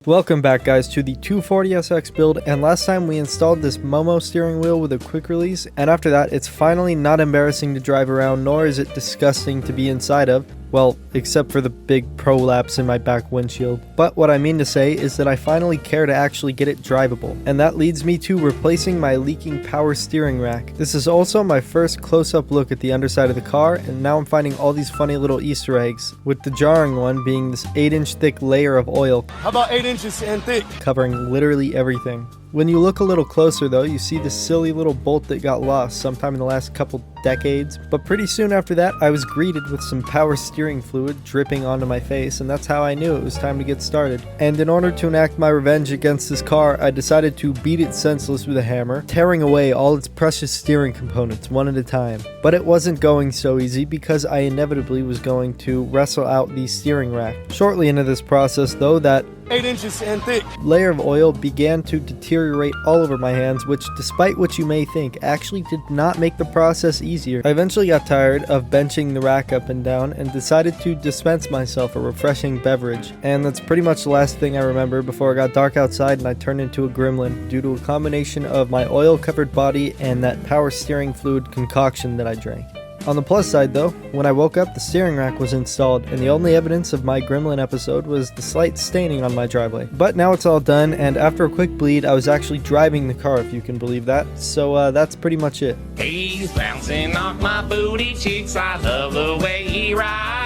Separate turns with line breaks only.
Welcome back guys to the 240SX build, and last time we installed this Momo steering wheel with a quick release, and after that it's finally not embarrassing to drive around, nor is it disgusting to be inside of. Well, except for the big prolapse in my back windshield. But what I mean to say is that I finally care to actually get it drivable. And that leads me to replacing my leaking power steering rack. This is also my first close-up look at the underside of the car, and now I'm finding all these funny little Easter eggs, with the jarring one being this 8-inch thick layer of oil.
How about 8 inches and thick?
Covering literally everything. When you look a little closer though, you see this silly little bolt that got lost sometime in the last couple decades, but pretty soon after that I was greeted with some power steering fluid dripping onto my face, and that's how I knew it was time to get started. And in order to enact my revenge against this car, I decided to beat it senseless with a hammer, tearing away all its precious steering components one at a time. But it wasn't going so easy, because I inevitably was going to wrestle out the steering rack. Shortly into this process though, that
8 inches and thick
layer of oil began to deteriorate all over my hands, which, despite what you may think, actually did not make the process easier. I eventually got tired of benching the rack up and down and decided to dispense myself a refreshing beverage. And that's pretty much the last thing I remember before it got dark outside and I turned into a gremlin due to a combination of my oil-covered body and that power steering fluid concoction that I drank. On the plus side though, when I woke up the steering rack was installed, and the only evidence of my gremlin episode was the slight staining on my driveway. But now it's all done, and after a quick bleed I was actually driving the car, if you can believe that. So that's pretty much it.
He's bouncing off my booty cheeks, I love the way he rides.